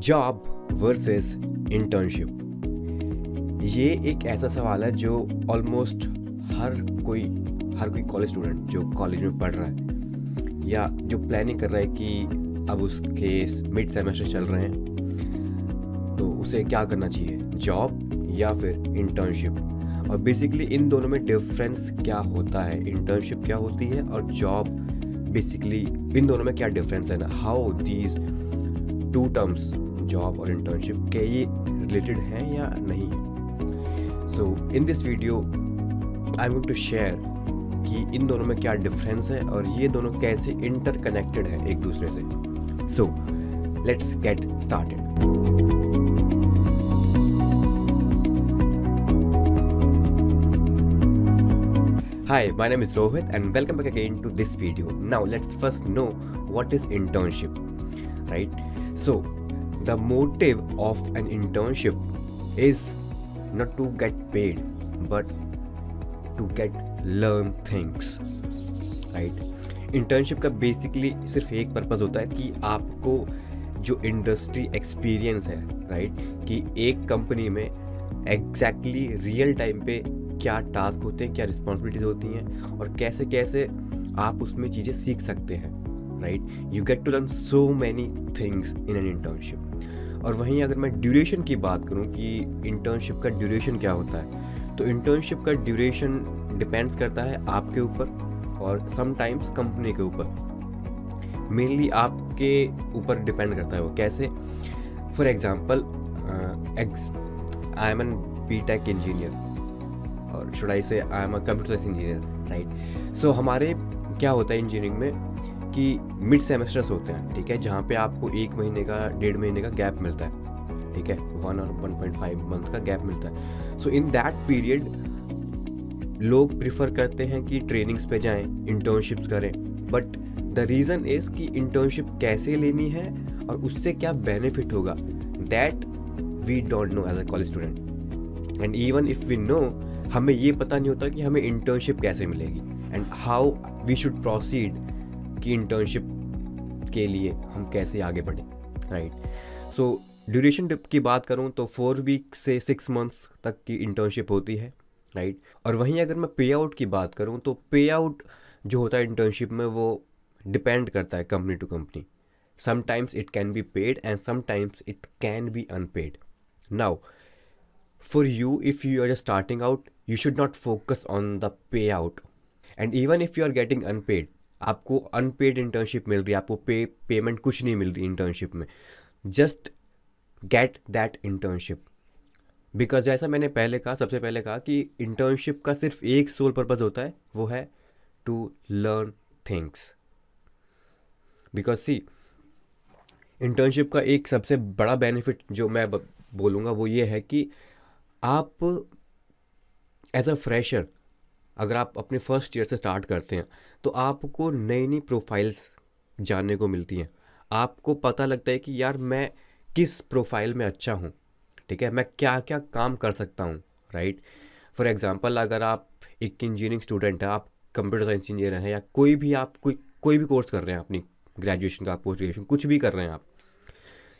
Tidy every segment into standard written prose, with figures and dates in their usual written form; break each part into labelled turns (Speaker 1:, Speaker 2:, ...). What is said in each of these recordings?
Speaker 1: Job versus internship, ये एक ऐसा सवाल है जो ऑलमोस्ट हर कोई कॉलेज स्टूडेंट जो कॉलेज में पढ़ रहा है या जो प्लानिंग कर रहा है कि अब उसके मिड सेमेस्टर चल रहे हैं तो उसे क्या करना चाहिए, जॉब या फिर इंटर्नशिप। और बेसिकली इन दोनों में डिफरेंस क्या होता है, इंटर्नशिप क्या होती है और जॉब, बेसिकली इन दोनों में क्या डिफरेंस है ना, how these two terms job और इंटर्नशिप के ये रिलेटेड हैं या नहीं है। So in this video I am going to share कि इन दोनों में क्या डिफरेंस है और ये दोनों कैसे इंटरकनेक्टेड हैं एक दूसरे से। So let's get started. Hi, my name is Rohit and welcome back again to this video. Now let's first know what is internship, right? So the motive of an internship is not to get paid but to get learn things, right? Internship का basically सिर्फ एक purpose होता है कि आपको जो industry experience है, right, कि एक कंपनी में एग्जैक्टली रियल टाइम पे क्या टास्क होते हैं, क्या रिस्पॉन्सिबिलिटीज होती हैं और कैसे कैसे आप उसमें चीज़ें सीख सकते हैं, right. You get to learn so many things in an internship. और वहीं अगर मैं ड्यूरेशन की बात करूं कि इंटर्नशिप का ड्यूरेशन क्या होता है, तो इंटर्नशिप का ड्यूरेशन डिपेंड्स करता है आपके ऊपर और समटाइम्स कंपनी के ऊपर। मेनली आपके ऊपर डिपेंड करता है वो कैसे। For example, I am an B Tech engineer और should I say I am a computer science engineer, right. So हमारे क्या होता है इंजीनियरिंग में कि मिड सेमेस्टर्स होते हैं, ठीक है, जहाँ पे आपको 1 महीने का 1.5 महीने का गैप मिलता है, ठीक है, 1 और 1.5 मंथ का गैप मिलता है। सो इन दैट पीरियड लोग प्रिफर करते हैं कि ट्रेनिंग्स पे जाएं, इंटर्नशिप्स करें। बट द रीज़न इज़ कि इंटर्नशिप कैसे लेनी है और उससे क्या बेनिफिट होगा, that we don't know as a college student. And even if we know, हमें ये पता नहीं होता कि हमें इंटर्नशिप कैसे मिलेगी and how we should proceed कि इंटर्नशिप के लिए हम कैसे आगे बढ़ें, राइट। सो ड्यूरेशन की बात करूं तो 4 वीक से 6 मंथ्स तक की इंटर्नशिप होती है, राइट। और वहीं अगर मैं पे आउट की बात करूं तो पे आउट जो होता है इंटर्नशिप में वो डिपेंड करता है company to company. Sometimes it can be paid and sometimes it can be unpaid. Now for you, if you are just starting out, you should not focus on the payout. And even if you are getting unpaid, आपको unpaid internship मिल रही है, आपको payment कुछ नहीं मिल रही internship में, just get that internship. Because जैसा मैंने सबसे पहले कहा कि इंटर्नशिप का सिर्फ एक सोल पर्पज़ होता है, वो है to learn things. Because see, internship का एक सबसे बड़ा बेनिफिट जो मैं बोलूँगा वो ये है कि आप एज अ फ्रेशर, अगर आप अपने फर्स्ट ईयर से स्टार्ट करते हैं तो आपको नई नई प्रोफाइल्स जानने को मिलती हैं। आपको पता लगता है कि यार मैं किस प्रोफाइल में अच्छा हूँ, ठीक है, मैं क्या क्या काम कर सकता हूँ, राइट। फॉर एग्जांपल, अगर आप एक इंजीनियरिंग स्टूडेंट हैं, आप कंप्यूटर साइंस इंजीनियर हैं या कोई भी कोर्स कर रहे हैं, अपनी ग्रेजुएशन का, पोस्ट ग्रेजुएशन, कुछ भी कर रहे हैं आप,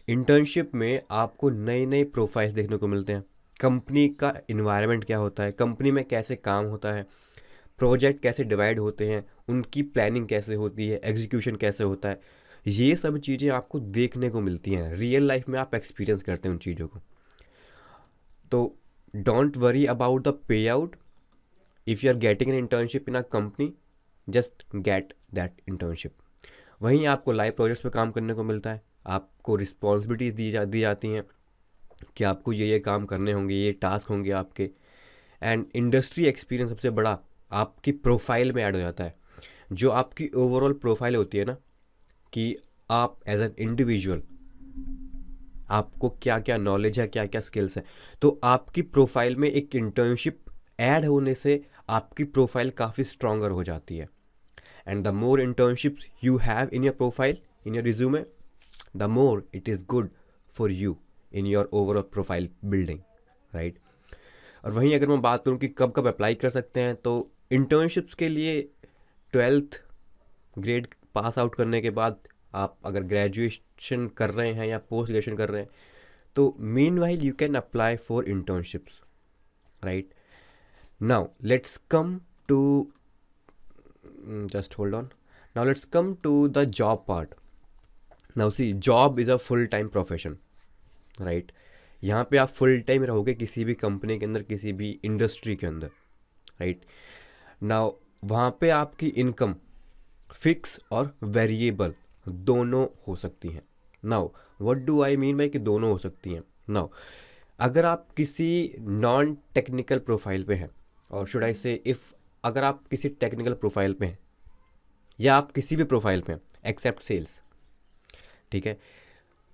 Speaker 1: इंटर्नशिप में आपको नए नए प्रोफाइल्स देखने को मिलते हैं। कंपनी का इन्वायरमेंट क्या होता है, कंपनी में कैसे काम होता है, प्रोजेक्ट कैसे डिवाइड होते हैं, उनकी प्लानिंग कैसे होती है, एग्जीक्यूशन कैसे होता है, ये सब चीज़ें आपको देखने को मिलती हैं। रियल लाइफ में आप एक्सपीरियंस करते हैं उन चीज़ों को। तो don't worry about the pay out. If you are getting an internship in a company, just get that internship. वहीं आपको लाइव प्रोजेक्ट्स पे काम करने को मिलता है, आपको रिस्पॉन्सिबिलिटीज दी जाती हैं कि आपको ये काम करने होंगे, ये टास्क होंगे आपके। एंड इंडस्ट्री एक्सपीरियंस सबसे बड़ा आपकी प्रोफाइल में ऐड हो जाता है। जो आपकी ओवरऑल प्रोफाइल होती है ना, कि आप एज एन इंडिविजुअल आपको क्या क्या नॉलेज है, क्या क्या स्किल्स है, तो आपकी प्रोफाइल में एक इंटर्नशिप ऐड होने से आपकी प्रोफाइल काफ़ी स्ट्रॉन्गर हो जाती है। And the more internships you have in your profile, in your resume, the more it is good for you in your overall profile building, right. और वहीं अगर मैं बात करूँ कि कब कब अप्लाई कर सकते हैं, तो इंटर्नशिप्स के लिए 12th ग्रेड पास आउट करने के बाद आप अगर ग्रेजुएशन कर रहे हैं या पोस्ट ग्रेजुएशन कर रहे हैं, तो meanwhile you can apply for internships, right? Now let's come to just hold on. Now let's come to the job part. Now see, job is a full time profession, right? यहाँ पे आप full time रहोगे किसी भी company के अंदर, किसी भी इंडस्ट्री के अंदर, राइट? नाउ वहाँ पे आपकी इनकम फिक्स और वेरिएबल दोनों हो सकती हैं. Now what do I mean by कि दोनों हो सकती हैं? नाउ अगर आप किसी नॉन टेक्निकल प्रोफाइल पे हैं, और शुड आई से इफ़ अगर आप किसी टेक्निकल प्रोफाइल पे हैं या आप किसी भी प्रोफाइल पे हैं एक्सेप्ट सेल्स, ठीक है,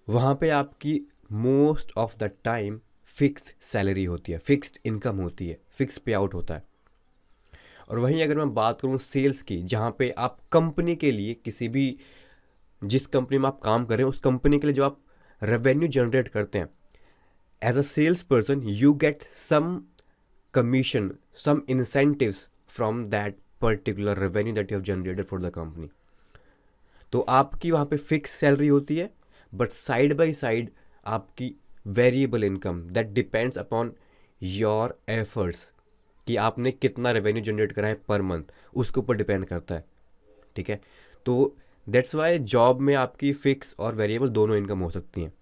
Speaker 1: वहाँ पे आपकी most of the time fixed salary होती है, फिक्स्ड इनकम होती है, फिक्स पे आउट होता है. और वहीं अगर मैं बात करूँ सेल्स की, जहाँ पे आप कंपनी के लिए किसी भी जिस कंपनी में आप काम कर रहे हैं उस कंपनी के लिए जो आप रेवेन्यू जनरेट करते हैं, as a sales person you get some commission, some incentives from that particular revenue that you have generated for the company. तो आपकी वहाँ पे फिक्स सैलरी होती है, बट साइड बाय साइड आपकी variable income that depends upon your efforts, कि आपने कितना रेवेन्यू जनरेट करा है पर मंथ, उसके ऊपर डिपेंड करता है, ठीक है? तो दैट्स वाई जॉब में आपकी फिक्स और वेरिएबल दोनों इनकम हो सकती हैं,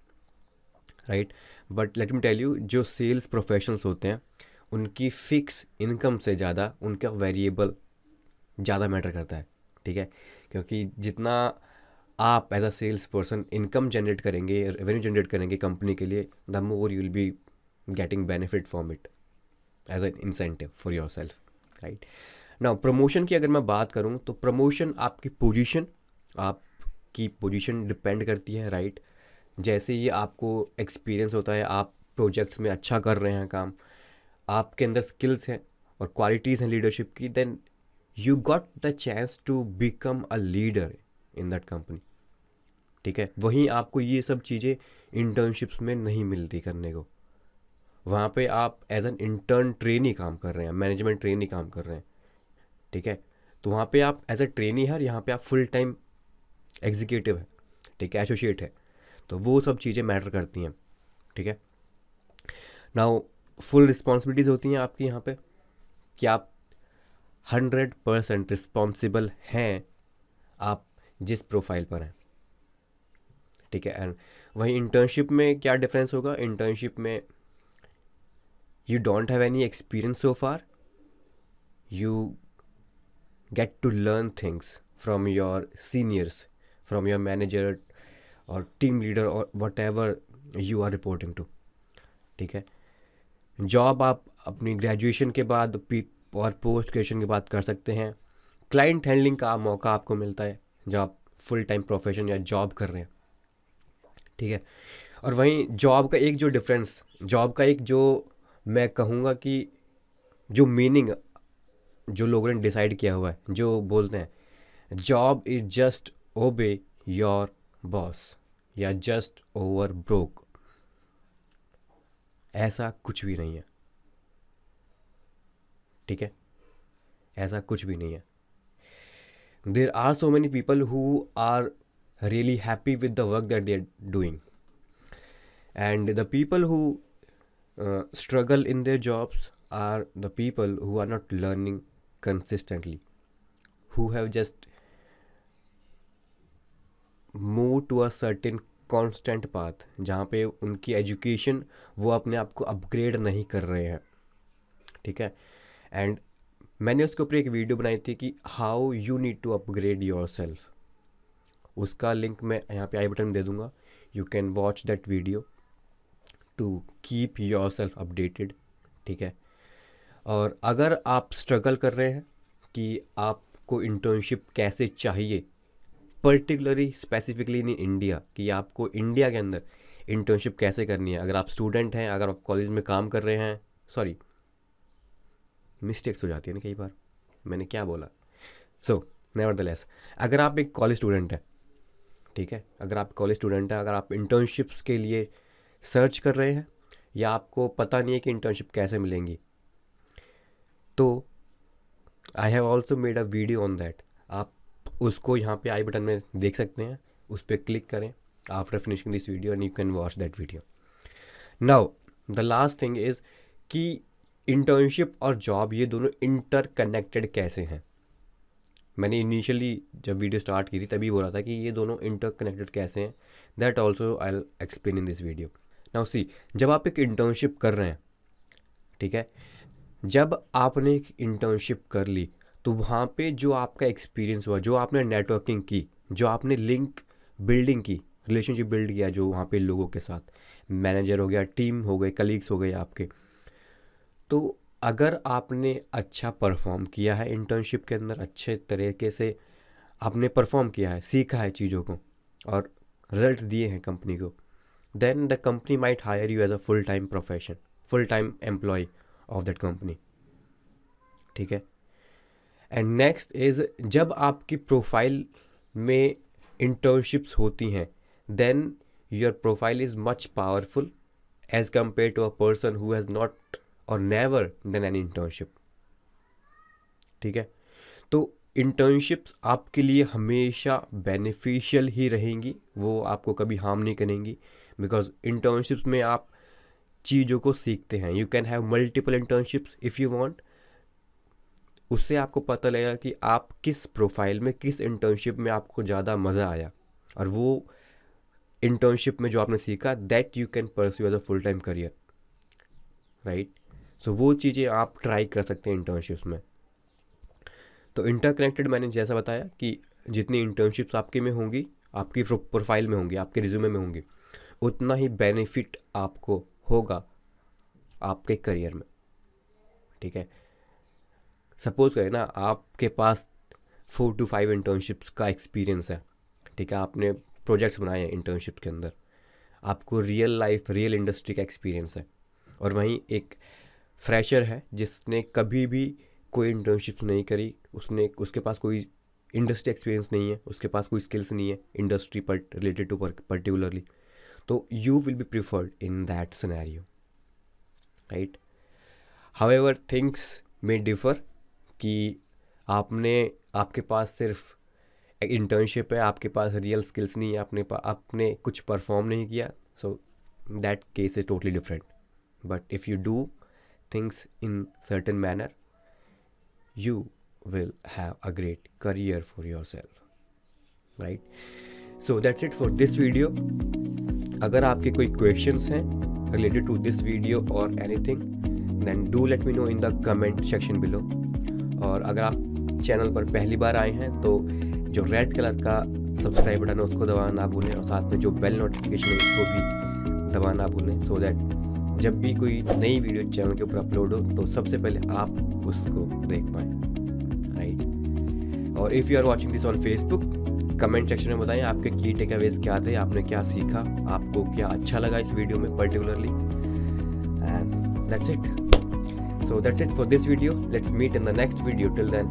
Speaker 1: right? But let me tell you, जो सेल्स प्रोफेशनल्स होते हैं उनकी फ़िक्स इनकम से ज़्यादा उनका वेरिएबल ज़्यादा मैटर करता है, ठीक है? क्योंकि जितना आप as a sales person income generate करेंगे, रेवेन्यू जनरेट करेंगे कंपनी के लिए, the more you will be getting benefit from it as an incentive for yourself, right? Now promotion की अगर मैं बात करूँ तो प्रमोशन आपकी पोजीशन डिपेंड करती है, राइट? जैसे ही आपको एक्सपीरियंस होता है, आप प्रोजेक्ट्स में अच्छा कर रहे हैं काम, आपके अंदर स्किल्स हैं और क्वालिटीज़ हैं लीडरशिप की, then you got the chance to become a leader in that company, ठीक है? वहीं आपको ये सब चीज़ें इंटर्नशिप्स में नहीं मिलती करने को. वहाँ पे आप एज एन इंटर्न ट्रेनी काम कर रहे हैं, मैनेजमेंट ट्रेनी काम कर रहे हैं, ठीक है? तो वहाँ पे आप एज अ ट्रेनी है, यहाँ पे आप फुल टाइम एग्जीक्यूटिव है, ठीक है, एसोसिएट है. तो वो सब चीज़ें मैटर करती हैं, ठीक है? नाउ फुल रिस्पॉन्सिबिलिटीज़ होती हैं आपकी यहाँ पे, कि आप 100% रिस्पॉन्सिबल हैं आप जिस प्रोफाइल पर हैं, ठीक है? एंड वहीं इंटर्नशिप में क्या डिफरेंस होगा? इंटर्नशिप में you don't have any experience so far, you get to learn things from your seniors, from your manager और टीम लीडर और whatever you are reporting to, ठीक है? जॉब आप अपनी ग्रेजुएशन के बाद और पोस्ट ग्रेजुएशन के बाद कर सकते हैं. क्लाइंट हैंडलिंग का मौका आपको मिलता है जब आप फुल टाइम प्रोफेशन या जॉब कर रहे हैं, ठीक है? और वहीं जॉब का एक जो मैं कहूँगा कि जो मीनिंग जो लोगों ने डिसाइड किया हुआ है, जो बोलते हैं जॉब इज जस्ट ओबे योर बॉस या जस्ट ओवर ब्रोक, ऐसा कुछ भी नहीं है, ठीक है? ऐसा कुछ भी नहीं है. There are so many people who are really happy with the work that they are doing, and the people who struggle in their jobs are the people who are not learning consistently, who have just move to a certain constant path, जहाँ पे उनकी education वो अपने आप को upgrade नहीं कर रहे हैं, ठीक है? एंड मैंने उसके ऊपर एक वीडियो बनाई थी कि how you need to upgrade yourself. उसका लिंक मैं यहाँ पे आई बटन में दे दूँगा. You can watch that video to keep yourself updated, ठीक है? और अगर आप स्ट्रगल कर रहे हैं कि आपको इंटर्नशिप कैसे चाहिए, पर्टिकुलरली स्पेसिफिकली इन इंडिया, कि आपको इंडिया के अंदर इंटर्नशिप कैसे करनी है, अगर आप स्टूडेंट हैं, अगर आप कॉलेज में काम कर रहे हैं, सॉरी मिस्टेक्स हो जाती है ना कई बार, मैंने क्या बोला, सो नेवरदलेस अगर आप एक कॉलेज स्टूडेंट हैं, ठीक है, अगर आप कॉलेज स्टूडेंट हैं, अगर आप इंटर्नशिप्स के लिए सर्च कर रहे हैं या आपको पता नहीं है कि इंटर्नशिप कैसे मिलेंगी, तो I have also made a video on that. आप उसको यहाँ पे आई बटन में देख सकते हैं. उस पर क्लिक करें after finishing this video and you can watch that video. Now the last thing is कि इंटर्नशिप और जॉब ये दोनों इंटरकनेक्टेड कैसे हैं. मैंने इनिशियली जब वीडियो स्टार्ट की थी तभी बोला था कि ये दोनों इंटरकनेक्टेड कैसे हैं. That also I will explain in this video. Now see, जब आप एक इंटर्नशिप कर रहे हैं, ठीक है, जब आपने एक इंटर्नशिप कर ली तो वहाँ पे जो आपका एक्सपीरियंस हुआ, जो आपने नेटवर्किंग की, जो आपने लिंक बिल्डिंग की, रिलेशनशिप बिल्ड किया जो वहाँ पे लोगों के साथ, मैनेजर हो गया, टीम हो गए, कलीग्स हो गए आपके, तो अगर आपने अच्छा परफॉर्म किया है इंटर्नशिप के अंदर, अच्छे तरीके से आपने परफॉर्म किया है, सीखा है चीज़ों को और रिजल्ट दिए हैं कंपनी को, then the company might hire you as a full time profession, full time employ of that company. ठीक है. एंड नेक्स्ट इज़, जब आपकी प्रोफाइल में इंटर्नशिप्स होती हैं, then your profile is much powerful as compare to a person who has not और never done an internship. ठीक है. तो इंटर्नशिप्स आपके लिए हमेशा बेनिफिशियल ही रहेंगी, वो आपको कभी हार्म नहीं करेंगी, बिकॉज इंटर्नशिप्स में आप चीज़ों को सीखते हैं. You can have multiple internships if you want. उससे आपको पता लगेगा कि आप किस प्रोफाइल में, किस इंटर्नशिप में आपको ज़्यादा मज़ा आया, और वो इंटर्नशिप में जो आपने सीखा that you can pursue as a full time career. Right. So वो चीज़ें आप ट्राई कर सकते हैं इंटर्नशिप्स में. तो इंटरकनेक्टेड मैंने जैसा बताया कि जितनी इंटर्नशिप्स आपके में होंगी, आपकी प्रोफाइल में होंगी, आपके रिज्यूमे में होंगी, उतना ही बेनिफिट आपको होगा आपके करियर में. ठीक है. सपोज करें ना, आपके पास 4 to 5 इंटर्नशिप्स का एक्सपीरियंस है. ठीक है. आपने प्रोजेक्ट्स बनाए हैं इंटर्नशिप के अंदर, आपको रियल लाइफ, रियल इंडस्ट्री का एक्सपीरियंस है, और वहीं एक फ्रेशर है जिसने कभी भी कोई इंटर्नशिप नहीं करी, उसके पास कोई इंडस्ट्री एक्सपीरियंस नहीं है, उसके पास कोई स्किल्स नहीं है इंडस्ट्री पर रिलेटेड टू पर्टिकुलरली. तो you will be preferred in that scenario. Right. However things may differ कि आपके पास सिर्फ एक इंटर्नशिप है, आपके पास रियल स्किल्स नहीं है, आपने कुछ परफॉर्म नहीं किया, so that case is totally different. But if you do things in certain manner, you will have a great career for yourself. Right. So that's it for this video. अगर आपके कोई questions हैं related to this video or anything, then do let me know in the comment section below. और अगर आप channel पर पहली बार आए हैं तो जो रेड कलर का सब्सक्राइब बटन है उसको दबाना ना भूलें, और साथ में जो बेल नोटिफिकेशन है उसको भी दबाना ना भूलें, सो दैट जब भी कोई नई वीडियो चैनल के ऊपर अपलोड हो तो सबसे पहले आप उसको देख पाएँ. राइट. और if you are watching this on Facebook, comment section में बताएं आपके की टेकअवेज क्या थे, आपने क्या सीखा, आपको क्या अच्छा लगा इस वीडियो में particularly. And that's it. So that's it for this video. Let's meet in the next video. Till then,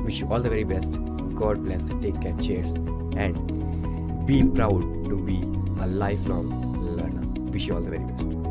Speaker 1: wish you all the very best. God bless. Take care. Cheers and be proud to be a lifelong learner. Wish you all the very best.